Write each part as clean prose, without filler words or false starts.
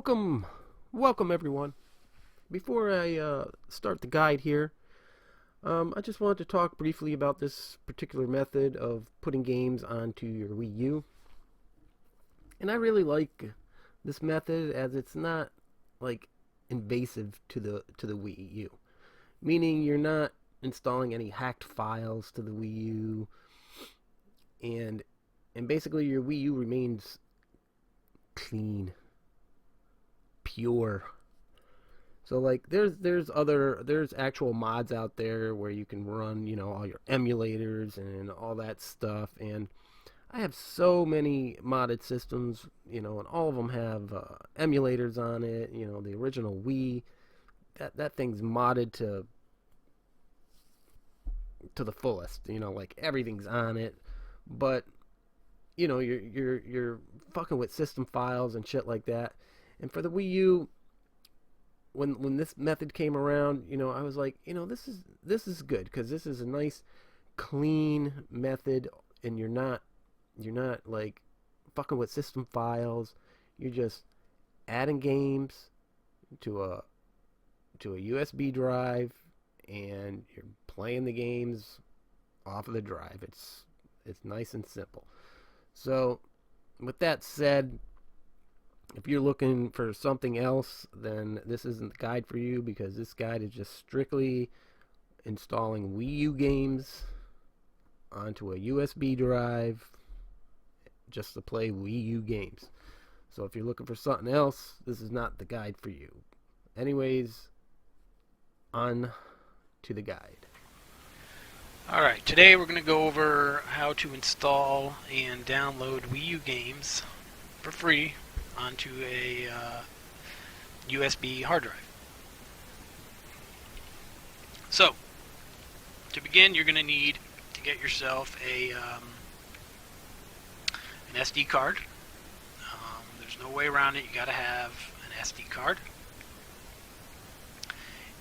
Welcome everyone. Before I start the guide here, I just wanted to talk briefly about this particular method of putting games onto your Wii U. And I really like this method as it's not like invasive to the Wii U, meaning you're not installing any hacked files to the Wii U, and basically your Wii U remains clean, pure. So like there's actual mods out there where you can run, all your emulators and all that stuff. And I have so many modded systems, and all of them have emulators on it. The original Wii, that thing's modded to the fullest. Like everything's on it. But you're fucking with system files and shit like that. And for the Wii U, when this method came around, I was like, this is good because this is a nice, clean method, and you're not like fucking with system files. You're just adding games to a USB drive, and you're playing the games off of the drive. It's nice and simple. So, with that said, if you're looking for something else, then this isn't the guide for you, because this guide is just strictly installing Wii U games onto a USB drive just to play Wii U games. So if you're looking for something else, this is not the guide for you. Anyways, on to the guide. Alright, today we're going to go over how to install and download Wii U games for free onto a USB hard drive. So, to begin, you're going to need to get yourself an SD card. There's no way around it. You got to have an SD card.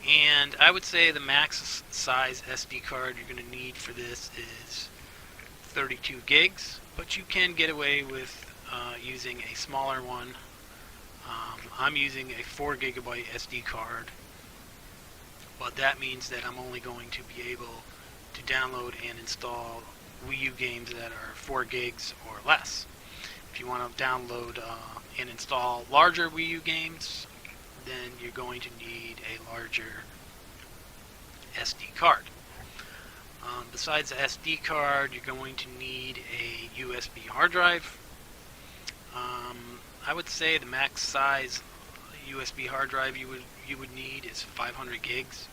And I would say the max size SD card you're going to need for this is 32 gigs, but you can get away with using a smaller one. I'm using a 4 gigabyte SD card, but that means that I'm only going to be able to download and install Wii U games that are 4 gigs or less. If you want to download and install larger Wii U games, then you're going to need a larger SD card. Besides the SD card, you're going to need a USB hard drive. I would say the max size USB hard drive you would need is 500 gigs,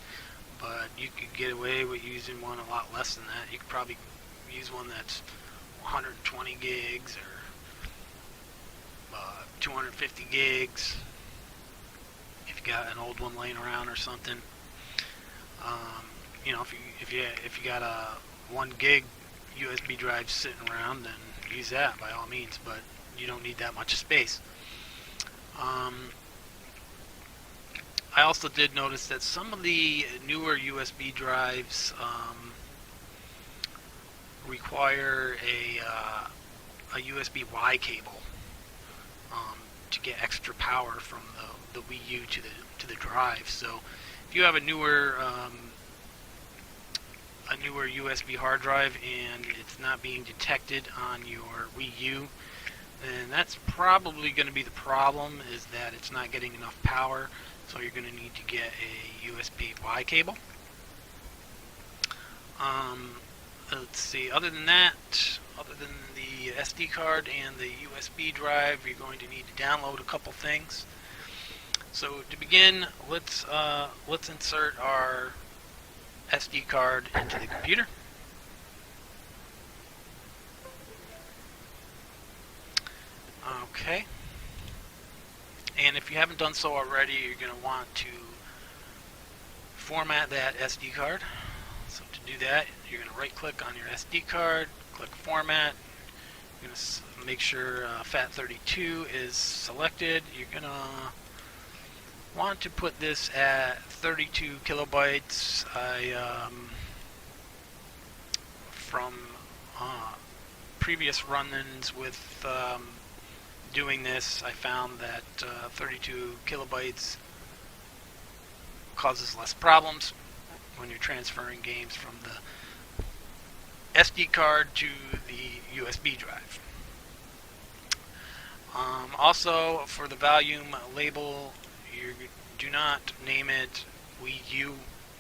but you could get away with using one a lot less than that. You could probably use one that's 120 gigs or 250 gigs if you got an old one laying around or something. If you got a 1 gig USB drive sitting around, then use that by all means, but you don't need that much space. I also did notice that some of the newer USB drives require a USB-Y cable to get extra power from the Wii U to the drive. So if you have a newer USB hard drive and it's not being detected on your Wii U, then that's probably going to be the problem, is that it's not getting enough power. So you're going to need to get a USB-Y cable. Let's see, other than that, other than the SD card and the USB drive, you're going to need to download a couple things. So to begin, let's insert our SD card into the computer. Okay. And if you haven't done so already, you're going to want to format that SD card. So to do that, you're going to right click on your SD card, click format. You're going to make sure FAT32 is selected. You're going to want to put this at 32 kilobytes. From previous run-ins with doing this, I found that 32 kilobytes causes less problems when you're transferring games from the SD card to the USB drive. Also, for the volume label, you do not name it Wii U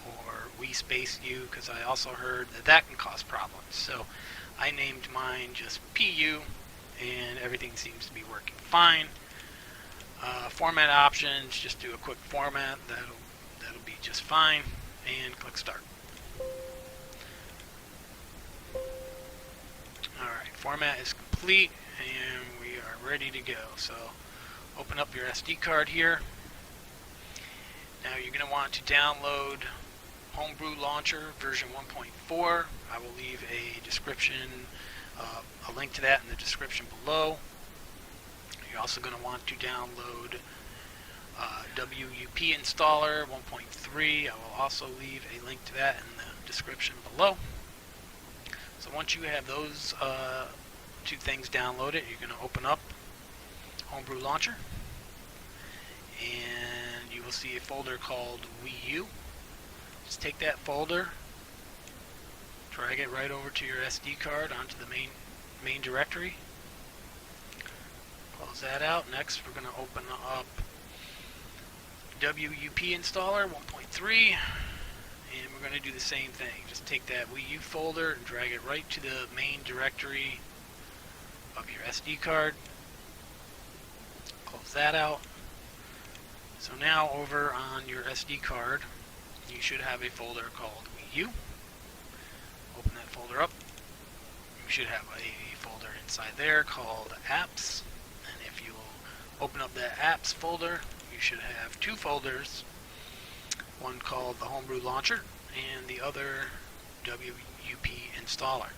or Wii Space U, because I also heard that that can cause problems. So I named mine just PU, and everything seems to be working fine. Format options, just do a quick format. That'll be just fine, and click start. Alright, format is complete, and we are ready to go. So open up your SD card here. Now you're going to want to download Homebrew Launcher version 1.4. I will leave a description, a link to that in the description below. You're also going to want to download WUP Installer 1.3. I will also leave a link to that in the description below. So once you have those two things downloaded, you're going to open up Homebrew Launcher, and you will see a folder called WiiU. Just take that folder, drag it right over to your SD card onto the main directory. Close that out. Next, we're going to open up WUP Installer 1.3. And we're going to do the same thing. Just take that Wii U folder and drag it right to the main directory of your SD card. Close that out. So now over on your SD card, you should have a folder called Wii U. Open that folder up. You should have a folder inside there called Apps. And if you open up that Apps folder, you should have two folders. One called the Homebrew Launcher and the other WUP Installer.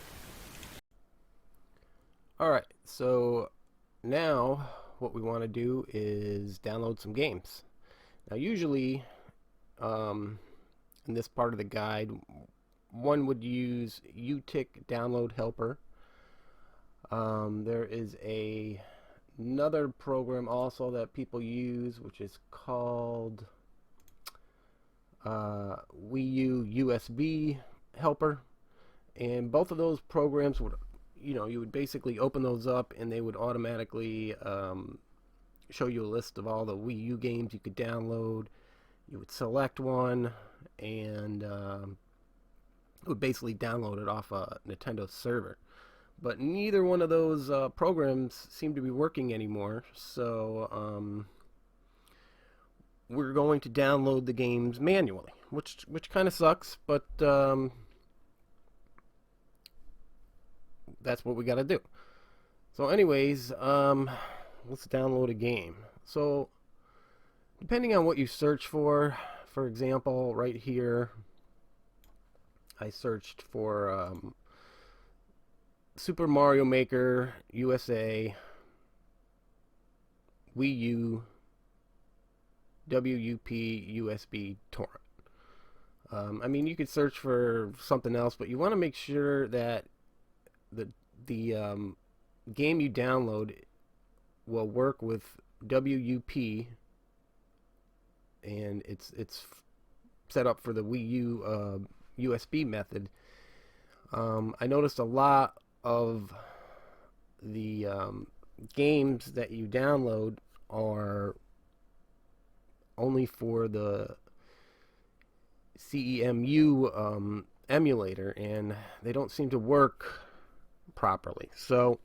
Alright, so now what we want to do is download some games. Now usually in this part of the guide, one would use UTIC download helper. There is another program also that people use, which is called WiiU USB helper, and both of those programs would, you would basically open those up and they would automatically show you a list of all the Wii U games you could download. You would select one, and it would basically download it off a Nintendo server. But neither one of those programs seem to be working anymore, so we're going to download the games manually, which kind of sucks, but that's what we got to do. So anyways, let's download a game. So depending on what you search for example, right here, I searched for Super Mario Maker USA Wii U WUP USB torrent. I mean, you could search for something else, but you want to make sure that the game you download will work with WUP, and it's set up for the Wii U USB method. I noticed a lot of the games that you download are only for the CEMU emulator, and they don't seem to work properly. So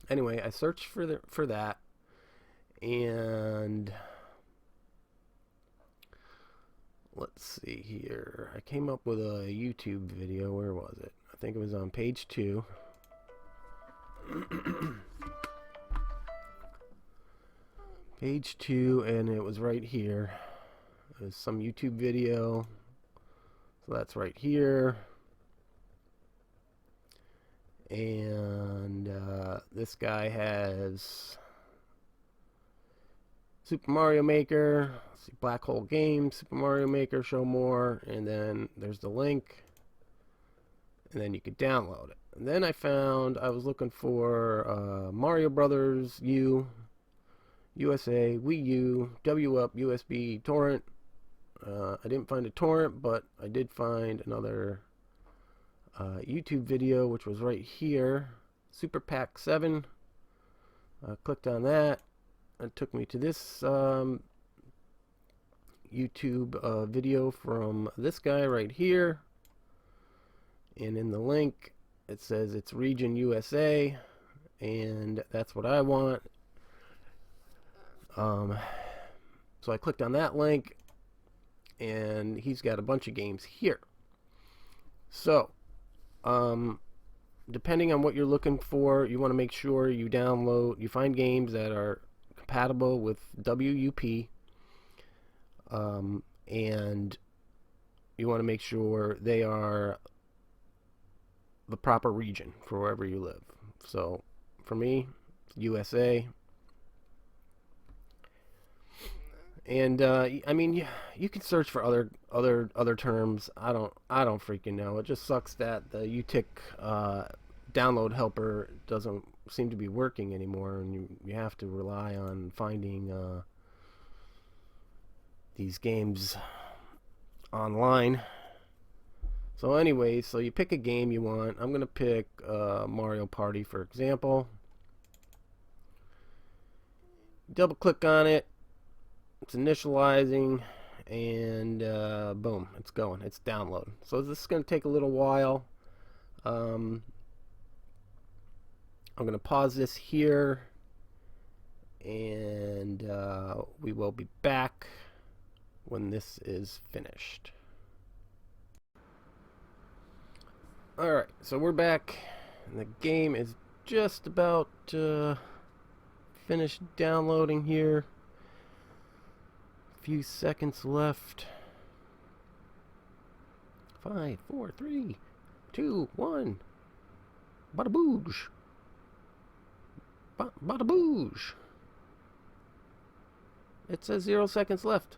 anyway, I searched for that, and let's see here. I came up with a YouTube video. Where was it? I think it was on page 2. Page 2, and it was right here. There's some YouTube video. So that's right here. And this guy has Super Mario Maker, let's see, Black Hole Games, Super Mario Maker, show more, and then there's the link, and then you could download it. And then I was looking for Mario Brothers U, USA, Wii U, WUP, USB, torrent. I didn't find a torrent, but I did find another YouTube video, which was right here. Super Pack 7. Clicked on that. It took me to this YouTube video from this guy right here. And in the link, it says it's region USA, and that's what I want. So I clicked on that link, and he's got a bunch of games here. So, depending on what you're looking for, you want to make sure you find games that are compatible with WUP, and you want to make sure they are the proper region for wherever you live. So, for me, USA. And I mean, you can search for other terms. I don't freaking know. It just sucks that the UTIC download helper doesn't seem to be working anymore, and you have to rely on finding these games online. So anyway, so you pick a game you want. I'm gonna pick Mario Party, for example. Double click on it. It's initializing, and boom, it's going. It's downloading. So this is going to take a little while. I'm going to pause this here, and we will be back when this is finished. Alright, so we're back, and the game is just about finished downloading here. Few seconds left. 5, 4, 3, 2, 1. Bada boosh. Bada boosh. It says 0 seconds left.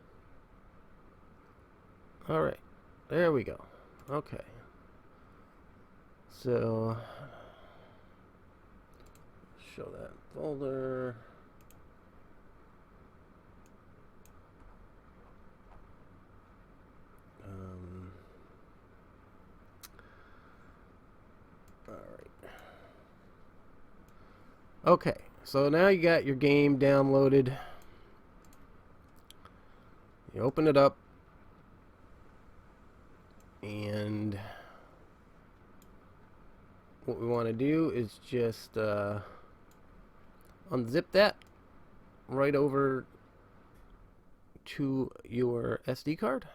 Alright. There we go. Okay. So, show that folder. Okay, so now you got your game downloaded. You open it up, and what we want to do is just unzip that right over to your SD card.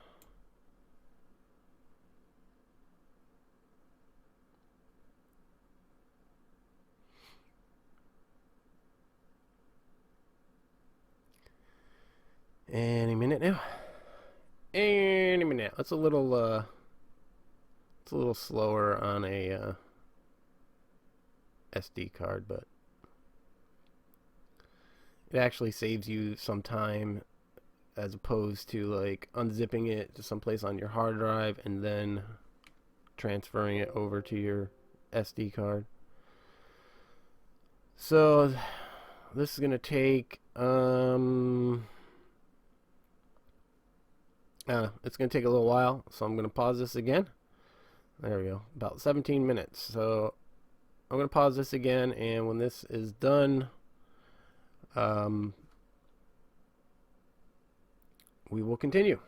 Any minute now. Any minute now. It's a little slower on a SD card, but it actually saves you some time as opposed to like unzipping it to someplace on your hard drive and then transferring it over to your SD card. So this is gonna take it's going to take a little while, so I'm going to pause this again. There we go, about 17 minutes. So I'm going to pause this again, and when this is done, we will continue.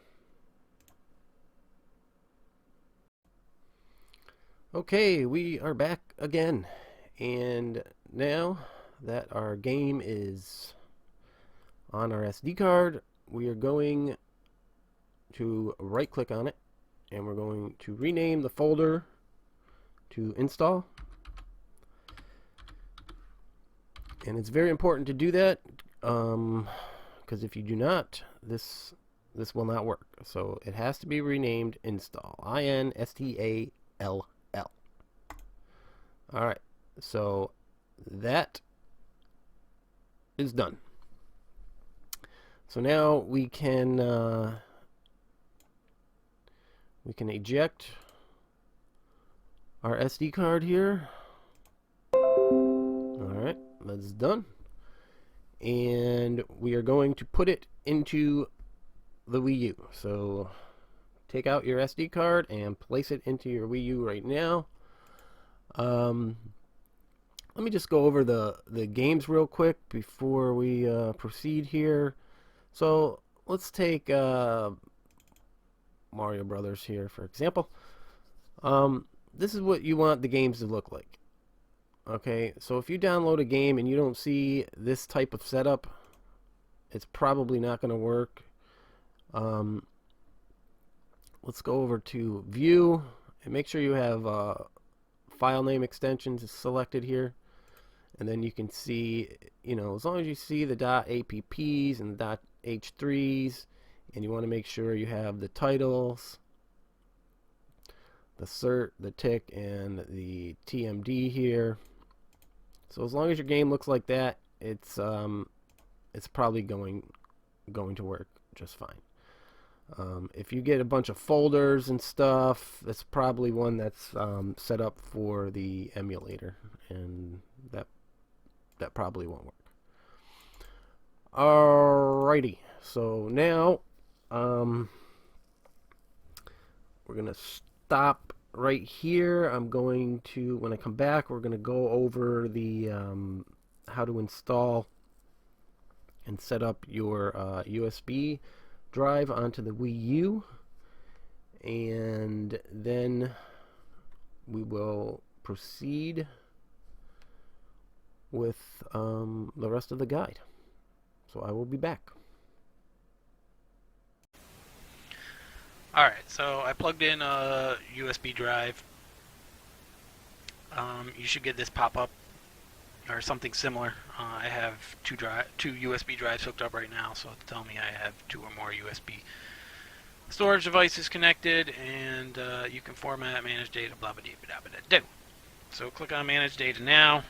Okay, we are back again, and now that our game is on our SD card, we are going to right click on it, and we're going to rename the folder to install. And it's very important to do that, because if you do not, this will not work. So it has to be renamed install. INSTALL. Alright, so that is done. So now we can eject our SD card here. That's done. And we are going to put it into the Wii U. So take out your SD card and place it into your Wii U right now. Let me just go over the games real quick before we proceed here. So let's take Mario Brothers here, for example. This is what you want the games to look like. Okay, so if you download a game and you don't see this type of setup, it's probably not going to work. Let's go over to View and make sure you have file name extensions selected here. And then you can see, as long as you see the .apps and the .h3s, and you want to make sure you have the titles, the cert, the tick, and the TMD here. So as long as your game looks like that, it's probably going to work just fine. If you get a bunch of folders and stuff, that's probably one that's set up for the emulator, and that probably won't work. Alrighty, so now we're gonna stop right here. I'm going to, when I come back, we're gonna go over the how to install and set up your USB drive onto the Wii U, and then we will proceed with the rest of the guide. So I will be back. Alright, so I plugged in a USB drive. You should get this pop-up or something similar. I have two USB drives hooked up right now, so it's telling me I have 2 or more USB storage devices connected, and you can format, manage data, blah blah blah blah blah. So click on manage data now.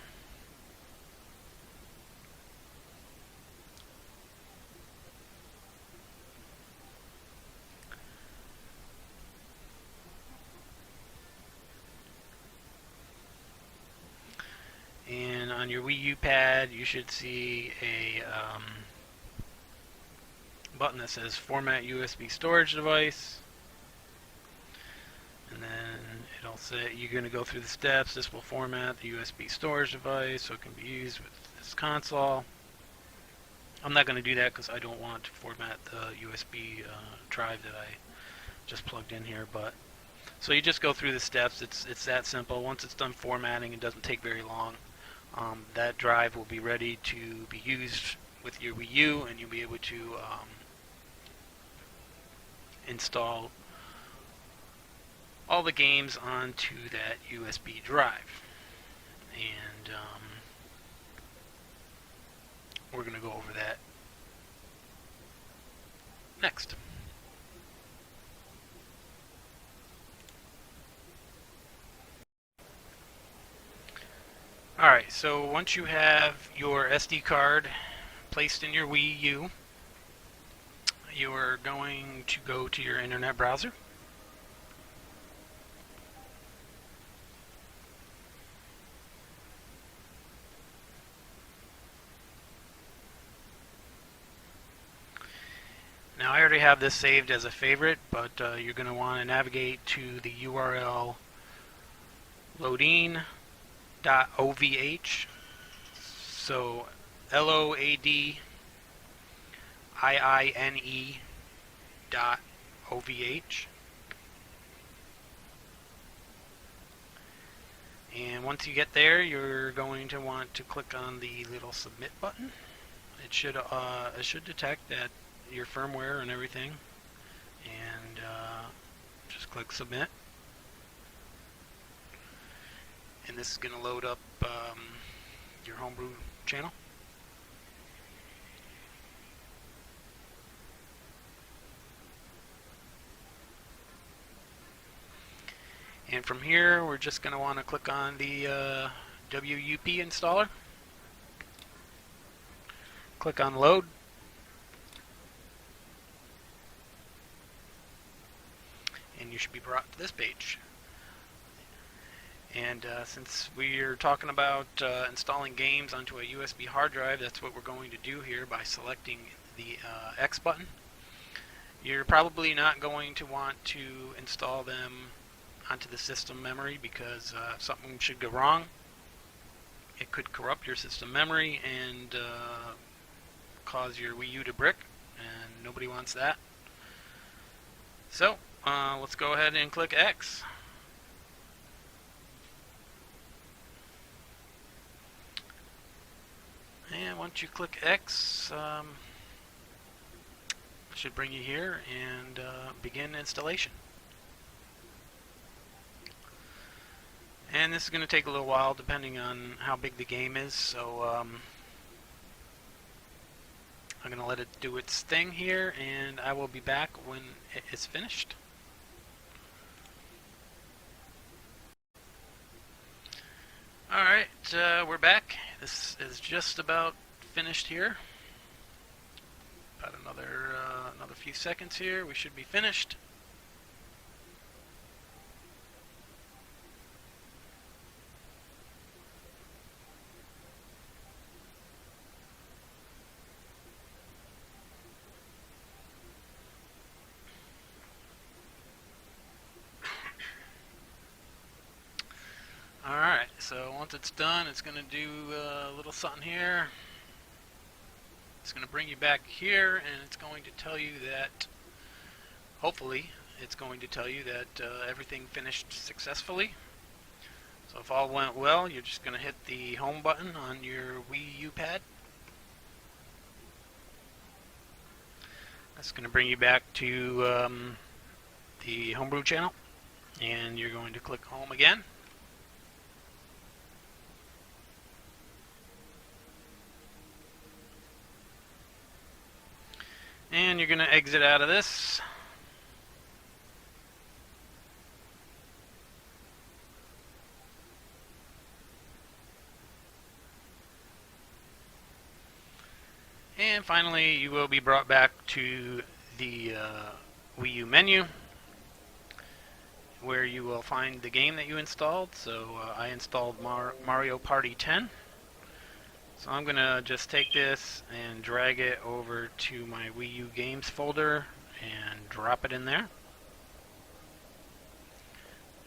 And on your Wii U pad, you should see a button that says Format USB Storage Device. And then it'll say you're going to go through the steps. This will format the USB storage device so it can be used with this console. I'm not going to do that because I don't want to format the USB drive that I just plugged in here. But so you just go through the steps. It's that simple. Once it's done formatting, it doesn't take very long. That drive will be ready to be used with your Wii U, and you'll be able to install all the games onto that USB drive. And we're going to go over that next. Alright, so once you have your SD card placed in your Wii U, you are going to go to your internet browser. Now I already have this saved as a favorite, but you're going to want to navigate to the URL loadine.ovh. So LOADIINE.OVH. And once you get there, you're going to want to click on the little submit button. It should detect that your firmware and everything, and just click submit. And this is going to load up your Homebrew channel. And from here, we're just going to want to click on the WUP Installer. Click on load. And you should be brought to this page. And since we're talking about installing games onto a USB hard drive, that's what we're going to do here by selecting the X button. You're probably not going to want to install them onto the system memory because something should go wrong. It could corrupt your system memory and cause your Wii U to brick, and nobody wants that. So let's go ahead and click X. And once you click X, it should bring you here and begin installation. And this is going to take a little while depending on how big the game is, so I'm going to let it do its thing here, and I will be back when it is finished. Alright, we're back. This is just about finished here. About another few seconds here, we should be finished. Alright, so once it's done, it's going to do a little something here. It's going to bring you back here, and it's going to tell you that, hopefully, it's going to tell you that everything finished successfully. So if all went well, you're just going to hit the home button on your Wii U pad. That's going to bring you back to the Homebrew channel, and you're going to click home again. And you're going to exit out of this. And finally, you will be brought back to the Wii U menu, where you will find the game that you installed. So I installed Mario Party 10. So I'm going to just take this and drag it over to my Wii U games folder and drop it in there.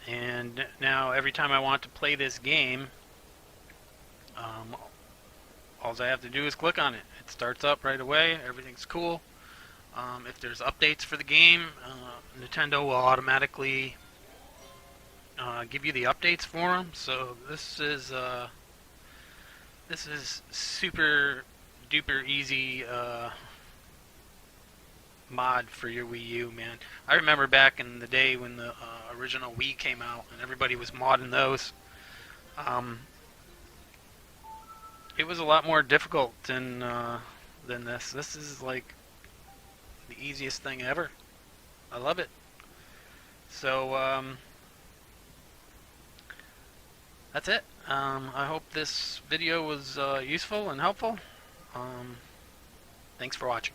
And now every time I want to play this game, all I have to do is click on it. It starts up right away, everything's cool. If there's updates for the game, Nintendo will automatically give you the updates for them. So this is super duper easy mod for your Wii U, man. I remember back in the day when the original Wii came out and everybody was modding those. It was a lot more difficult than this. This is like the easiest thing ever. I love it. So that's it. I hope this video was useful and helpful. Thanks for watching.